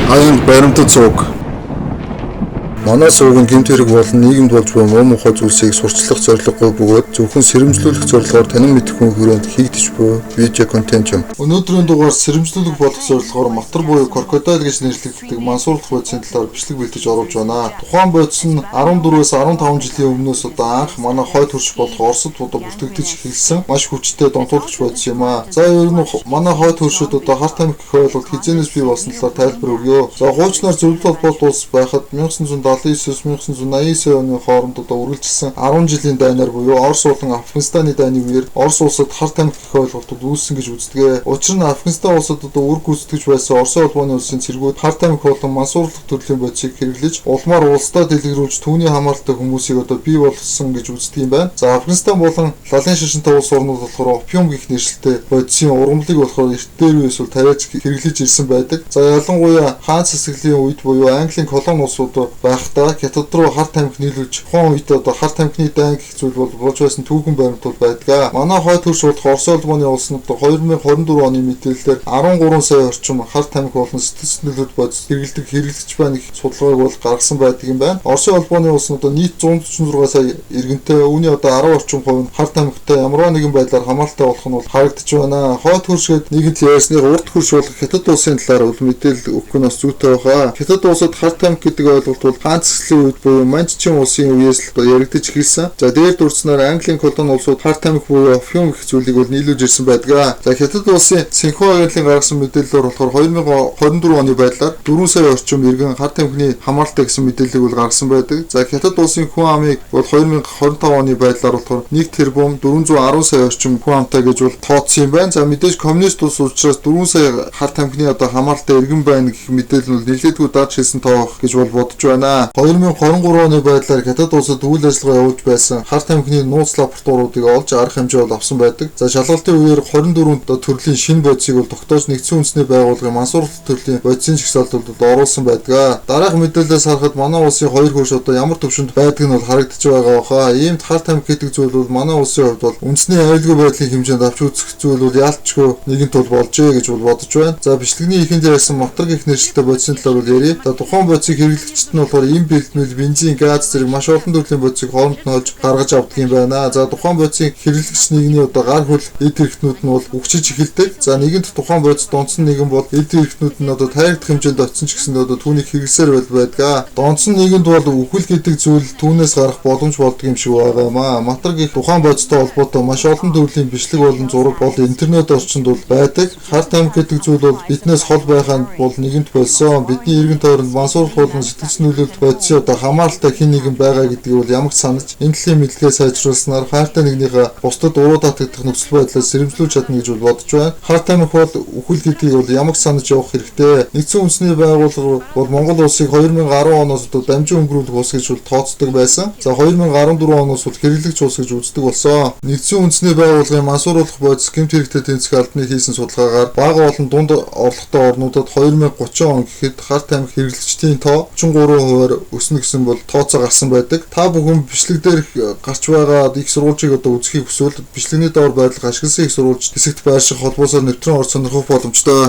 Аянд баримтат сууг. Манай суугийн гэмт хэрэг болон нийгэмд болж буй муу мухай зүйлсийг сурчлах зорилгогүй бөгөөд зөвхөн сэрэмжлүүлэх зорилгоор танин мэдэх хүн хүрээнд хийгдэж буй видео контент юм. Өнөөдрийн дугаар сэрэмжлүүлэх болох зорилгоор матар буюу крокодил гэж нэрлэгддэг мансуурлах бодисын талаар бичлэг бэлтэж оруулж байна. Тухайн бодис нь 14-өөс 15 жилийн өмнөөс анх манай хойд хөрш болох Оросд бүртгэгдэж эхэлсэн маш хүчтэй донтуулагч бодис юм аа. За ер нь манай хойд хөршөд харт амх гэх ойлголт хизээнээс бий болсон талаар тайлбар өгье. За хуучнаар зөвлөлт холбоот улс байхад 1979-1989 оны хооронд үргэлжилсэн 10 жилийн дайнаар буюу Орос болон Афганистаны дайны үеэр Орос улсад харт амх гэх ойлголтууд үүссэн гэж үздэг. Учир нь Афганистан улсад үр гүйцэтгэж байсан Оросын улбаны улсын цэргүүд харт амх болон мансуурлах төрлийн бодисыг хэрэглэж улмаар улсдаа дэлгэрүүлж түүний хамааралтай хүмүүсийг бий болгосон гэж үздэг юм байна. За Афганистан болон лалын шашинтай улс орнууд болохоор опиум гэх нэршилтэй бодисын ургамлыг болохоор эрт дээр үеэс тариаж хэрэглэж ирсэн байдаг. За ялангуяа хаан цэцэглэлийн үед буюу Английн колони улсууд байхдаа хятад руу харт амх нийлүүлж тухайн үед харт амхны дайн гэх зүйл болж байсан түүхэн баримтууд байдаг. Манай хойд хөрш болох Орос улбаны улсад 2024 оны мэдээлэлээр 13 сая орчим харт амх болон сэтгэл бодис хэрэглэгдэж байна гэх судалгааг бол гаргасан байдаг юм байна. Оросын улбаны улсад нийт 146 сая иргэнтэй үүний 10 орчим хувь нь харт амхтай ямар нэгэн байдлаар хамааралтай болох нь бол харагдаж байна. Хойд хөршөд нэгэнт ярьсны урд хөрш болох хятад улсын талаар бол мэдээлэл өгөх нь бас зүйтэй байгаа. Хятад улсад харт амх гэдэг ойлголт бол хаан цэцэглэлийн үед буюу Манччин улсын үеэс л яригдж эхэлсэн. За дээр дурдсанаар Английн колони улсууд харт амх буюу опиум гэх зүйлийг бол нийлүүлж ирсэн байдаг. За хятад улсын Синхуа агентлагийн гаргасан мэдээлэлээр болохоор 2024 оны байдлаар 4 сая орчим иргэн харт амхны хамааралтай гэсэн мэдээллийг бол гаргасан байдаг. За хятад улсын хүн амыг бол 2025 оны байдлаар болохоор 1 тэрбум 410 сая орчим хүн амтай гэж бол тооцсон юм байна. За мэдээж коммунист улс учраас 4 сая харт амхны хамааралтай иргэн байна гэх мэдээлэл нь нэлээдгүй даад шилсэн тоох гэж бол бодож байна. 2023 оны байдлаар хятад улсад үйл ажиллагаа явуулж байсан харт амхны нууц лабораториудыг олж арга хэмжээ бол авсан байдаг. За шалгалтын үеэр 24 төрлийн шинэ бодисыг бол тогтоож нэгдсэн үндэсний байгууллагын мансуурлах төрлийн бодисын жагсаалтууд оруулсан байдаг. Дараах мэдээлэлээс харахад манай улсын хоёр хөрш ямар төвшөнд байдаг нь бол харагдаж байгаа баха. Иймд харт амх гэдэг зүйл бол манай улсын хувьд бол үндэсний аюулгүй байдлын хэмжээнд авч үзэх зүйл бол яалтчгүй нэгэнт бол болжээ гэж бол бодож байна. За бичлэгний ихэнд ярьсан матар гэх нэршилтэй бодисын талаар бол ярив. За тухайн бодисыг хэрэглэгчид нь болохоор им бэлтгэл, бензин, газ зэрэг маш олон төрлийн бодисыг хооронд нь олж гаргаж авдаг юм байна. За тухайн бодисыг хэрэглэгч нэгний гар хөл эд хэрэгтнүүд нь бол өгчөж эхэлдэг. За нэгэнт тухайн бодис донцсон нэгэн бол эд хэрэгтнүүд нь тарихдах хэмжээнд очсон ч гэсэн түүнийг хэрэглэсээр байдаг. Донцсон нэгэнд бол үхэл гэдэг зүйл түүнээс гарах боломж болдог юм шиг байгаа юм аа. Матар гэх тухайн бодистой холбоотой маш олон төрлийн бичлэг болон зураг бол интернет орчинд бол байдаг. Харт амх гэдэг зүйл бол биднээс хол байханд бол нэгэнт болсон. Бидний иргэн тойронд мансуурлах болон сэтгэц нөлөөлөлт бодис хамааралтай хэн нэгэн байгаа гэдгийг бол ямагт санаж энэ талын мэдлэгээ сайжруулснаар хайртай нэгнийхээ бусдад уруу татагдах нөхцөл байдлаас сэрэмжлүүлж чадна гэж бол бодож байна. Харт амх бол үхэл гэдгийг бол ямагт санаж явах хэрэгтэй. Нэгдсэн үндэсний байгууллага бол Монгол улсыг 2010 оноос дамжин өнгөрүүлэх улс гэж бол тооцдог байсан. За 2014 оноос бол хэрэглэгч улс гэж үздэг болсон. Нэгдсэн үндэсний байгууллагын мансууруулах бодис гэмт хэрэгтэй тэнцэх албаны хийсэн судалгаагаар бага болон дунд орлоготой орнуудад 2030 он гэхэд харт амх хэрэглэгчдийн тоо 33%-аар өснө гэсэн бол тооцоо гарсан байдаг. Та бүхэн бичлэг дээр гарч байгаа их сурвалжийг үзэхийг хүсвэл бичлэгний доор байрлах ашигласан их сурвалж хэсэгт байрших холбоосоор нэвтрэн орж сонирхох боломжтой.